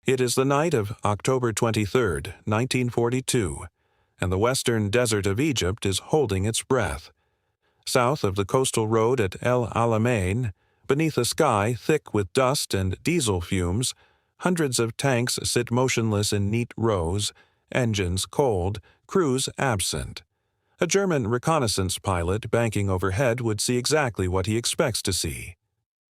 It is the night of October 23, 1942, and the western desert of Egypt is holding its breath. South of the coastal road at El Alamein, beneath a sky thick with dust and diesel fumes, hundreds of tanks sit motionless in neat rows, engines cold, crews absent. A German reconnaissance pilot banking overhead would see exactly what he expects to see: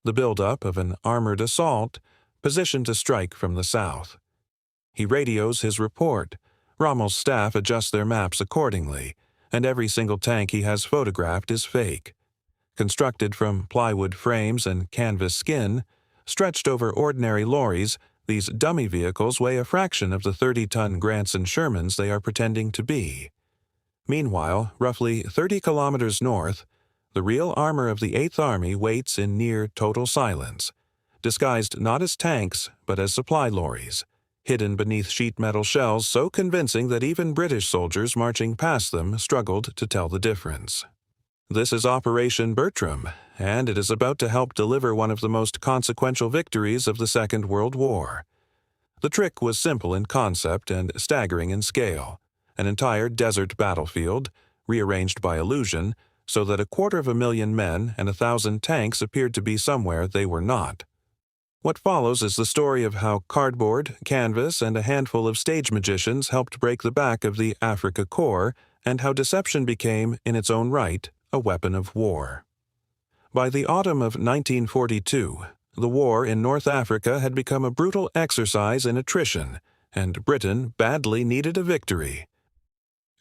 the buildup of an armored assault, positioned to strike from the south. He radios his report. Rommel's staff adjust their maps accordingly, and every single tank he has photographed is fake. Constructed from plywood frames and canvas skin, stretched over ordinary lorries, these dummy vehicles weigh a fraction of the 30-ton Grants and Shermans they are pretending to be. Meanwhile, roughly 30 kilometers north, the real armor of the Eighth Army waits in near total silence, disguised not as tanks but as supply lorries, hidden beneath sheet metal shells so convincing that even British soldiers marching past them struggled to tell the difference. This is Operation Bertram, and it is about to help deliver one of the most consequential victories of the Second World War. The trick was simple in concept and staggering in scale: an entire desert battlefield, rearranged by illusion, so that 250,000 men and 1,000 tanks appeared to be somewhere they were not. What follows is the story of how cardboard, canvas, and a handful of stage magicians helped break the back of the Afrika Korps, and how deception became, in its own right, a weapon of war. By the autumn of 1942, the war in North Africa had become a brutal exercise in attrition, and Britain badly needed a victory.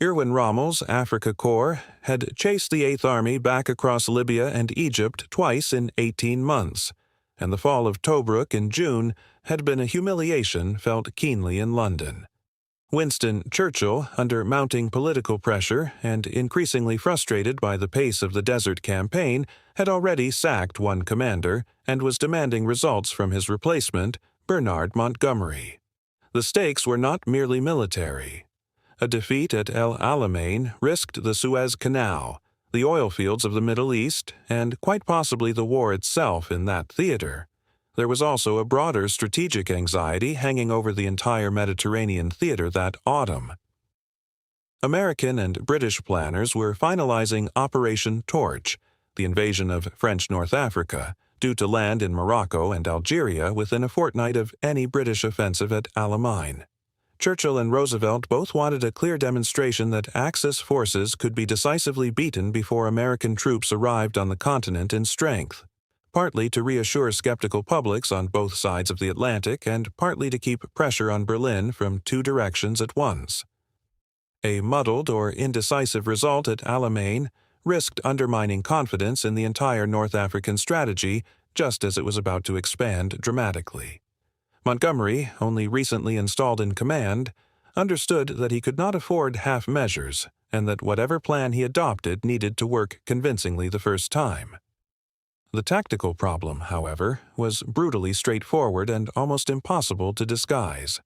Erwin Rommel's Afrika Korps had chased the Eighth Army back across Libya and Egypt twice in 18 months, and the fall of Tobruk in June had been a humiliation felt keenly in London. Winston Churchill, under mounting political pressure and increasingly frustrated by the pace of the Desert Campaign, had already sacked one commander and was demanding results from his replacement, Bernard Montgomery. The stakes were not merely military. A defeat at El Alamein risked the Suez Canal, the oil fields of the Middle East, and quite possibly the war itself in that theater. There was also a broader strategic anxiety hanging over the entire Mediterranean theater that autumn. American and British planners were finalizing Operation Torch, the invasion of French North Africa, due to land in Morocco and Algeria within a fortnight of any British offensive at Alamein. Churchill and Roosevelt both wanted a clear demonstration that Axis forces could be decisively beaten before American troops arrived on the continent in strength, partly to reassure skeptical publics on both sides of the Atlantic and partly to keep pressure on Berlin from two directions at once. A muddled or indecisive result at Alamein risked undermining confidence in the entire North African strategy just as it was about to expand dramatically. Montgomery, only recently installed in command, understood that he could not afford half measures and that whatever plan he adopted needed to work convincingly the first time. The tactical problem, however, was brutally straightforward and almost impossible to disguise.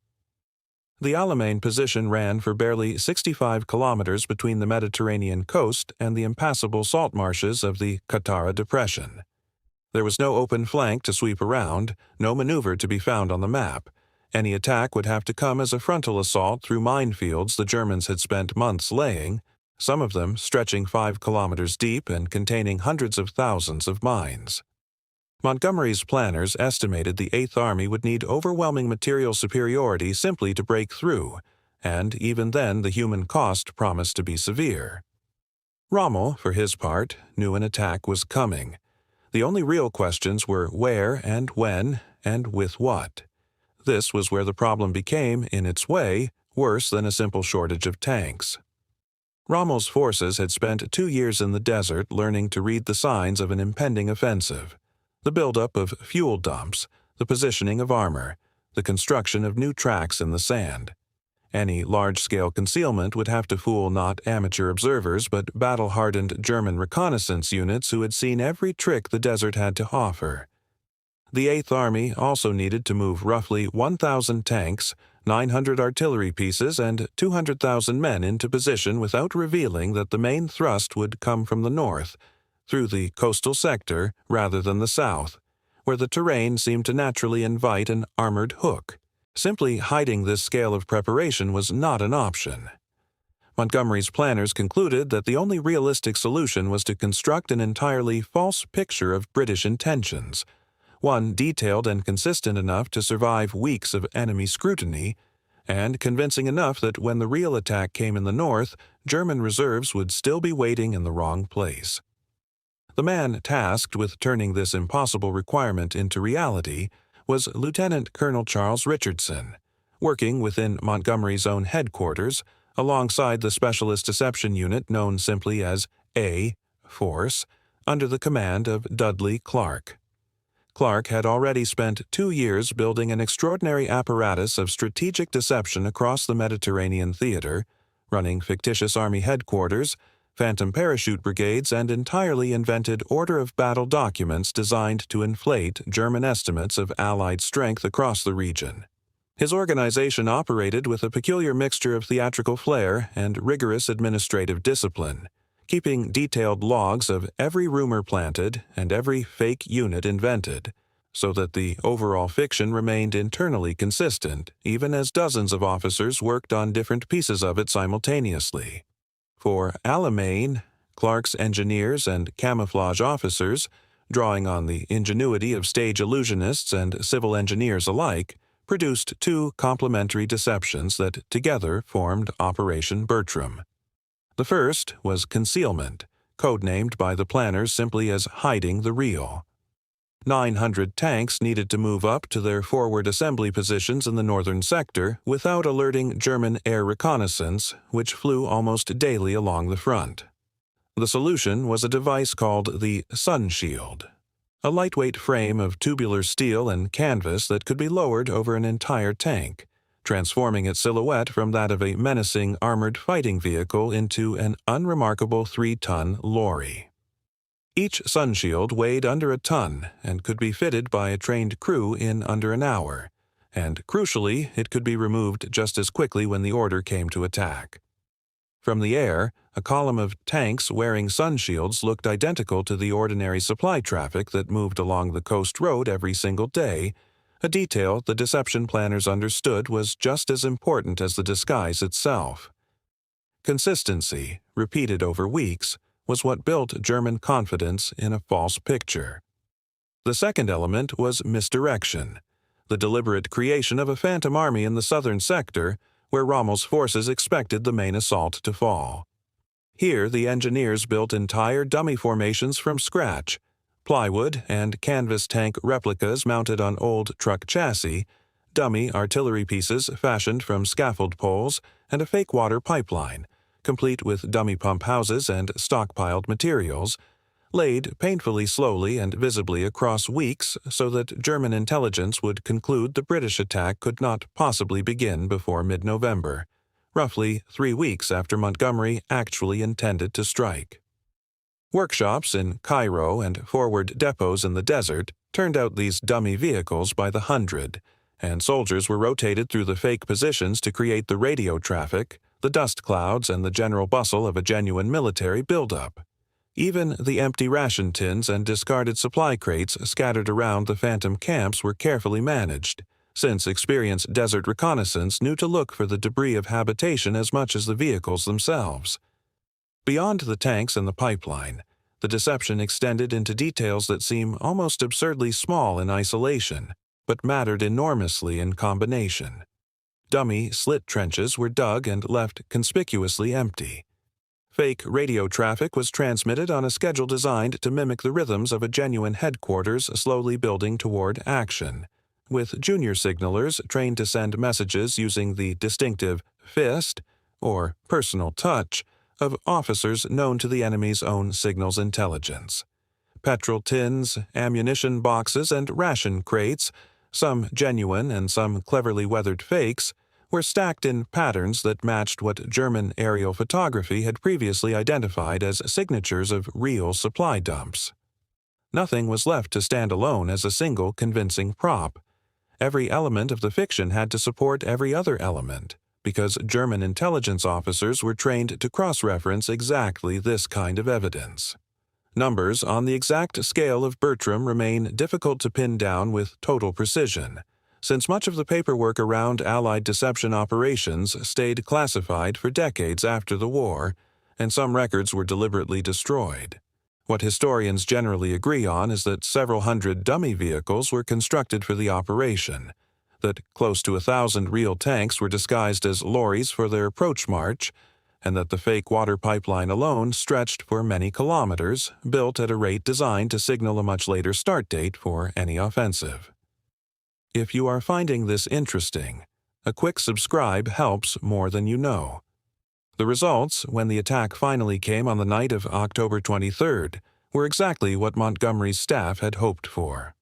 The Alamein position ran for barely 65 kilometers between the Mediterranean coast and the impassable salt marshes of the Qattara Depression. There was no open flank to sweep around, no maneuver to be found on the map. Any attack would have to come as a frontal assault through minefields the Germans had spent months laying, some of them stretching 5 kilometers deep and containing hundreds of thousands of mines. Montgomery's planners estimated the Eighth Army would need overwhelming material superiority simply to break through, and even then the human cost promised to be severe. Rommel, for his part, knew an attack was coming. The only real questions were where and when and with what. This was where the problem became, in its way, worse than a simple shortage of tanks. Rommel's forces had spent 2 years in the desert learning to read the signs of an impending offensive: the buildup of fuel dumps, the positioning of armor, the construction of new tracks in the sand. Any large-scale concealment would have to fool not amateur observers but battle-hardened German reconnaissance units who had seen every trick the desert had to offer. The Eighth Army also needed to move roughly 1,000 tanks, 900 artillery pieces, and 200,000 men into position without revealing that the main thrust would come from the north, through the coastal sector rather than the south, where the terrain seemed to naturally invite an armored hook. Simply hiding this scale of preparation was not an option. Montgomery's planners concluded that the only realistic solution was to construct an entirely false picture of British intentions, one detailed and consistent enough to survive weeks of enemy scrutiny, and convincing enough that when the real attack came in the north, German reserves would still be waiting in the wrong place. The man tasked with turning this impossible requirement into reality was Lieutenant Colonel Charles Richardson, working within Montgomery's own headquarters alongside the Specialist Deception Unit known simply as A Force, under the command of Dudley Clark. Clark had already spent 2 years building an extraordinary apparatus of strategic deception across the Mediterranean theater, running fictitious Army headquarters, phantom parachute brigades, and entirely invented order of battle documents designed to inflate German estimates of Allied strength across the region. His organization operated with a peculiar mixture of theatrical flair and rigorous administrative discipline, keeping detailed logs of every rumor planted and every fake unit invented, so that the overall fiction remained internally consistent, even as dozens of officers worked on different pieces of it simultaneously. For Alamein, Clark's engineers and camouflage officers, drawing on the ingenuity of stage illusionists and civil engineers alike, produced 2 complementary deceptions that together formed Operation Bertram. The first was concealment, codenamed by the planners simply as hiding the real. 900 tanks needed to move up to their forward assembly positions in the northern sector without alerting German air reconnaissance, which flew almost daily along the front. The solution was a device called the sun shield, a lightweight frame of tubular steel and canvas that could be lowered over an entire tank, transforming its silhouette from that of a menacing armored fighting vehicle into an unremarkable 3-ton lorry. Each sunshield weighed under a ton and could be fitted by a trained crew in under an hour, and crucially, it could be removed just as quickly when the order came to attack. From the air, a column of tanks wearing sunshields looked identical to the ordinary supply traffic that moved along the coast road every single day, a detail the deception planners understood was just as important as the disguise itself. Consistency, repeated over weeks, was what built German confidence in a false picture. The second element was misdirection, the deliberate creation of a phantom army in the southern sector where Rommel's forces expected the main assault to fall. Here the engineers built entire dummy formations from scratch, plywood and canvas tank replicas mounted on old truck chassis, dummy artillery pieces fashioned from scaffold poles, and a fake water pipeline, complete with dummy pump houses and stockpiled materials, laid painfully slowly and visibly across weeks so that German intelligence would conclude the British attack could not possibly begin before mid-November, roughly 3 weeks after Montgomery actually intended to strike. Workshops in Cairo and forward depots in the desert turned out these dummy vehicles by the hundred, and soldiers were rotated through the fake positions to create the radio traffic, the dust clouds, and the general bustle of a genuine military buildup. Even the empty ration tins and discarded supply crates scattered around the phantom camps were carefully managed, since experienced desert reconnaissance knew to look for the debris of habitation as much as the vehicles themselves. Beyond the tanks and the pipeline, the deception extended into details that seem almost absurdly small in isolation, but mattered enormously in combination. Dummy slit trenches were dug and left conspicuously empty. Fake radio traffic was transmitted on a schedule designed to mimic the rhythms of a genuine headquarters slowly building toward action, with junior signalers trained to send messages using the distinctive fist, or personal touch, of officers known to the enemy's own signals intelligence. Petrol tins, ammunition boxes, and ration crates, some genuine and some cleverly weathered fakes, were stacked in patterns that matched what German aerial photography had previously identified as signatures of real supply dumps. Nothing was left to stand alone as a single convincing prop. Every element of the fiction had to support every other element, because German intelligence officers were trained to cross-reference exactly this kind of evidence. Numbers on the exact scale of Bertram remain difficult to pin down with total precision, since much of the paperwork around Allied deception operations stayed classified for decades after the war, and some records were deliberately destroyed. What historians generally agree on is that several hundred dummy vehicles were constructed for the operation, that close to 1,000 real tanks were disguised as lorries for their approach march, and that the fake water pipeline alone stretched for many kilometers, built at a rate designed to signal a much later start date for any offensive. If you are finding this interesting, a quick subscribe helps more than you know. The results, when the attack finally came on the night of October 23rd, were exactly what Montgomery's staff had hoped for.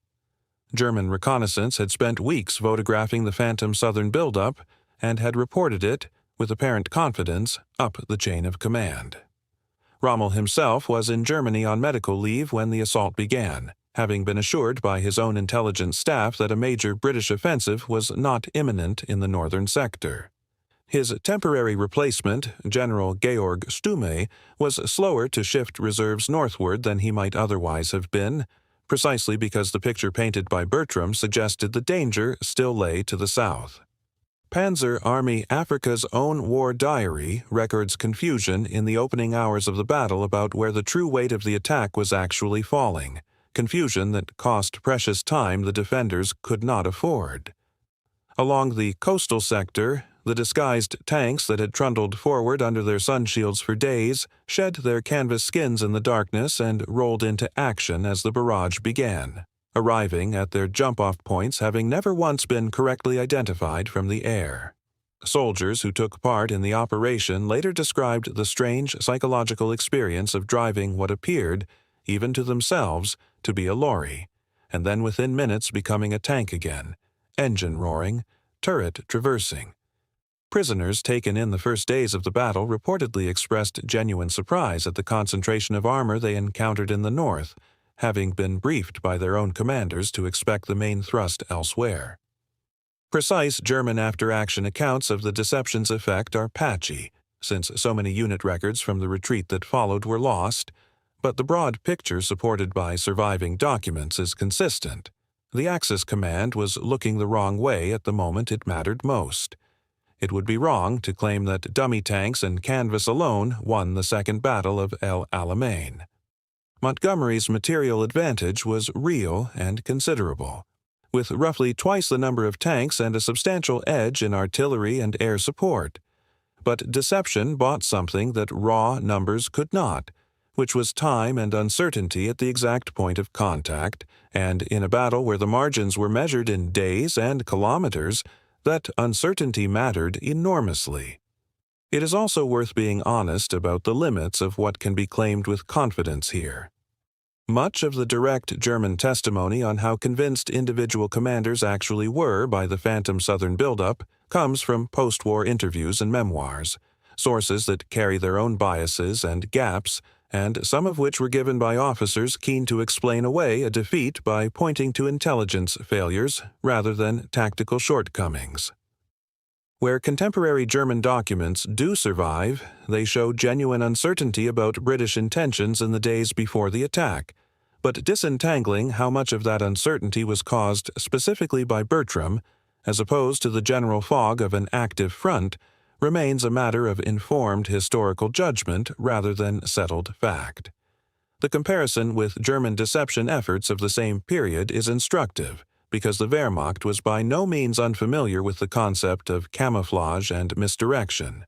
German reconnaissance had spent weeks photographing the phantom southern buildup and had reported it, with apparent confidence, up the chain of command. Rommel himself was in Germany on medical leave when the assault began, having been assured by his own intelligence staff that a major British offensive was not imminent in the northern sector. His temporary replacement, General Georg Stumme, was slower to shift reserves northward than he might otherwise have been, precisely because the picture painted by Bertram suggested the danger still lay to the south. Panzer Army Africa's own war diary records confusion in the opening hours of the battle about where the true weight of the attack was actually falling, confusion that cost precious time the defenders could not afford. Along the coastal sector, the disguised tanks that had trundled forward under their sunshields for days shed their canvas skins in the darkness and rolled into action as the barrage began, arriving at their jump-off points having never once been correctly identified from the air. Soldiers who took part in the operation later described the strange psychological experience of driving what appeared, even to themselves, to be a lorry, and then within minutes becoming a tank again, engine roaring, turret traversing. Prisoners taken in the first days of the battle reportedly expressed genuine surprise at the concentration of armor they encountered in the north, having been briefed by their own commanders to expect the main thrust elsewhere. Precise German after-action accounts of the deception's effect are patchy, since so many unit records from the retreat that followed were lost, but the broad picture supported by surviving documents is consistent. The Axis command was looking the wrong way at the moment it mattered most. It would be wrong to claim that dummy tanks and canvas alone won the Second Battle of El Alamein. Montgomery's material advantage was real and considerable, with roughly twice the number of tanks and a substantial edge in artillery and air support. But deception bought something that raw numbers could not, which was time and uncertainty at the exact point of contact, and in a battle where the margins were measured in days and kilometers, that uncertainty mattered enormously. It is also worth being honest about the limits of what can be claimed with confidence here. Much of the direct German testimony on how convinced individual commanders actually were by the phantom southern buildup comes from post-war interviews and memoirs, sources that carry their own biases and gaps, and some of which were given by officers keen to explain away a defeat by pointing to intelligence failures rather than tactical shortcomings. Where contemporary German documents do survive, they show genuine uncertainty about British intentions in the days before the attack, but disentangling how much of that uncertainty was caused specifically by Bertram, as opposed to the general fog of an active front, remains a matter of informed historical judgment rather than settled fact. The comparison with German deception efforts of the same period is instructive, because the Wehrmacht was by no means unfamiliar with the concept of camouflage and misdirection.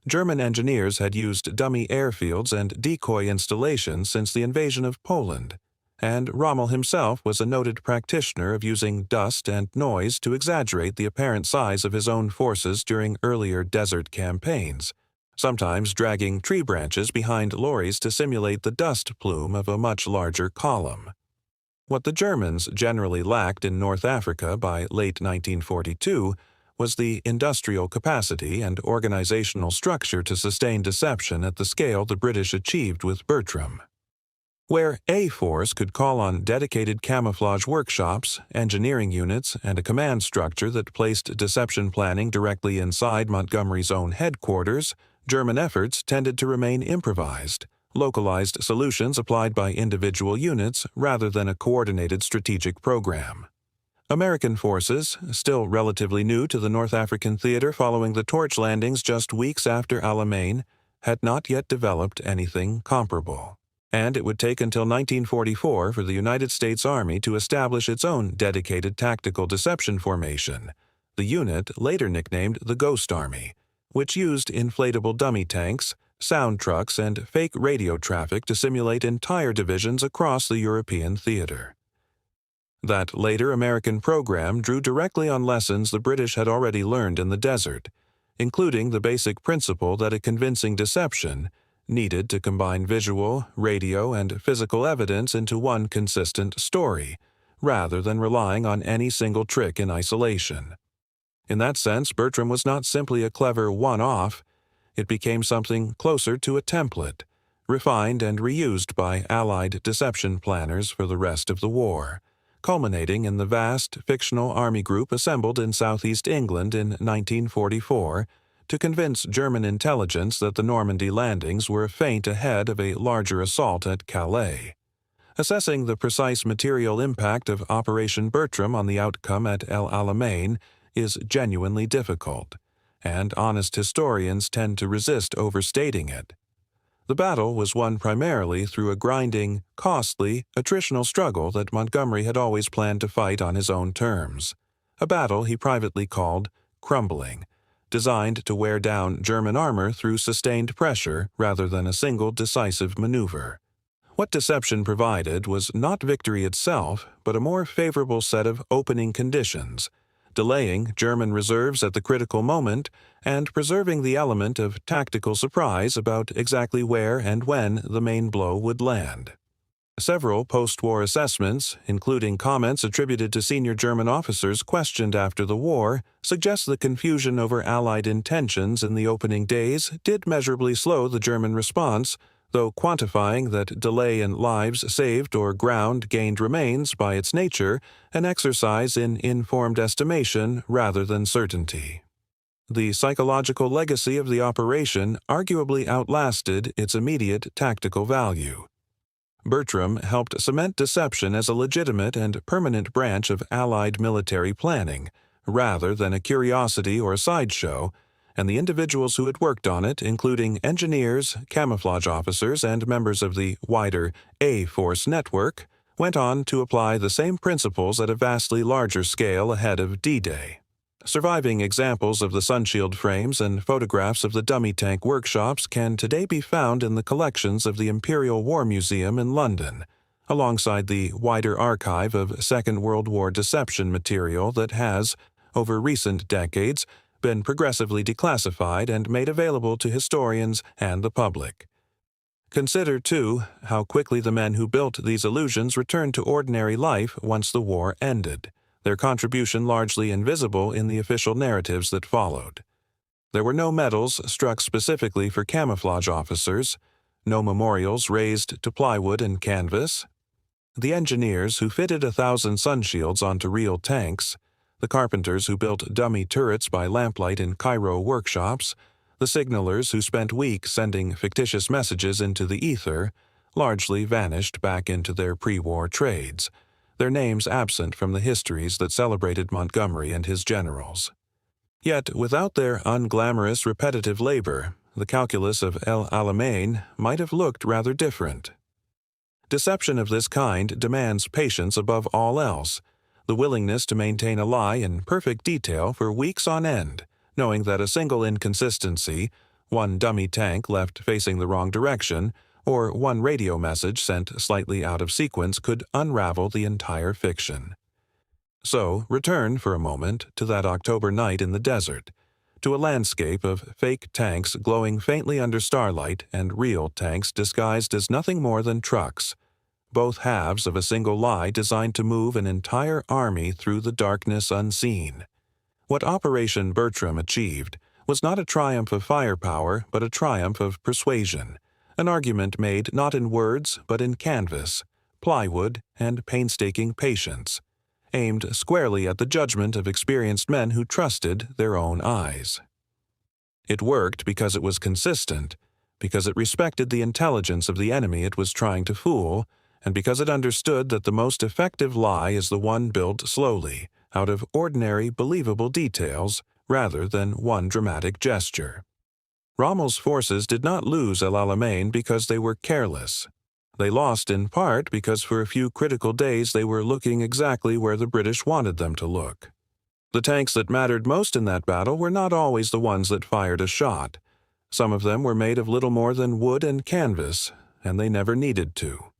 German engineers had used dummy airfields and decoy installations since the invasion of Poland, and Rommel himself was a noted practitioner of using dust and noise to exaggerate the apparent size of his own forces during earlier desert campaigns, sometimes dragging tree branches behind lorries to simulate the dust plume of a much larger column. What the Germans generally lacked in North Africa by late 1942 was the industrial capacity and organizational structure to sustain deception at the scale the British achieved with Bertram. Where A Force could call on dedicated camouflage workshops, engineering units, and a command structure that placed deception planning directly inside Montgomery's own headquarters, German efforts tended to remain improvised, localized solutions applied by individual units rather than a coordinated strategic program. American forces, still relatively new to the North African theater following the torch landings just weeks after Alamein, had not yet developed anything comparable. And it would take until 1944 for the United States Army to establish its own dedicated tactical deception formation, the unit later nicknamed the Ghost Army, which used inflatable dummy tanks, sound trucks, and fake radio traffic to simulate entire divisions across the European theater. That later American program drew directly on lessons the British had already learned in the desert, including the basic principle that a convincing deception needed to combine visual, radio, and physical evidence into one consistent story, rather than relying on any single trick in isolation. In that sense, Bertram was not simply a clever one-off. It became something closer to a template, refined and reused by Allied deception planners for the rest of the war, culminating in the vast fictional army group assembled in southeast England in 1944 to convince German intelligence that the Normandy landings were a feint ahead of a larger assault at Calais. Assessing the precise material impact of Operation Bertram on the outcome at El Alamein is genuinely difficult, and honest historians tend to resist overstating it. The battle was won primarily through a grinding, costly, attritional struggle that Montgomery had always planned to fight on his own terms, a battle he privately called crumbling, designed to wear down German armor through sustained pressure rather than a single decisive maneuver. What deception provided was not victory itself, but a more favorable set of opening conditions, delaying German reserves at the critical moment and preserving the element of tactical surprise about exactly where and when the main blow would land. Several post-war assessments, including comments attributed to senior German officers questioned after the war, suggest the confusion over Allied intentions in the opening days did measurably slow the German response, though quantifying that delay in lives saved or ground gained remains, by its nature, an exercise in informed estimation rather than certainty. The psychological legacy of the operation arguably outlasted its immediate tactical value. Bertram helped cement deception as a legitimate and permanent branch of Allied military planning, rather than a curiosity or sideshow, and the individuals who had worked on it, including engineers, camouflage officers, and members of the wider A-Force network, went on to apply the same principles at a vastly larger scale ahead of D-Day. Surviving examples of the sunshield frames and photographs of the dummy tank workshops can today be found in the collections of the Imperial War Museum in London, alongside the wider archive of Second World War deception material that has, over recent decades, been progressively declassified and made available to historians and the public. Consider, too, how quickly the men who built these illusions returned to ordinary life once the war ended, their contribution largely invisible in the official narratives that followed. There were no medals struck specifically for camouflage officers, no memorials raised to plywood and canvas. The engineers who fitted 1,000 sunshields onto real tanks, the carpenters who built dummy turrets by lamplight in Cairo workshops, the signalers who spent weeks sending fictitious messages into the ether, largely vanished back into their pre-war trades, their names absent from the histories that celebrated Montgomery and his generals. Yet, without their unglamorous repetitive labor, the calculus of El Alamein might have looked rather different. Deception of this kind demands patience above all else, the willingness to maintain a lie in perfect detail for weeks on end, knowing that a single inconsistency, one dummy tank left facing the wrong direction, or one radio message sent slightly out of sequence could unravel the entire fiction. So, return for a moment to that October night in the desert, to a landscape of fake tanks glowing faintly under starlight and real tanks disguised as nothing more than trucks, both halves of a single lie designed to move an entire army through the darkness unseen. What Operation Bertram achieved was not a triumph of firepower, but a triumph of persuasion, an argument made not in words but in canvas, plywood, and painstaking patience, aimed squarely at the judgment of experienced men who trusted their own eyes. It worked because it was consistent, because it respected the intelligence of the enemy it was trying to fool, and because it understood that the most effective lie is the one built slowly, out of ordinary, believable details, rather than one dramatic gesture. Rommel's forces did not lose El Alamein because they were careless. They lost in part because for a few critical days they were looking exactly where the British wanted them to look. The tanks that mattered most in that battle were not always the ones that fired a shot. Some of them were made of little more than wood and canvas, and they never needed to.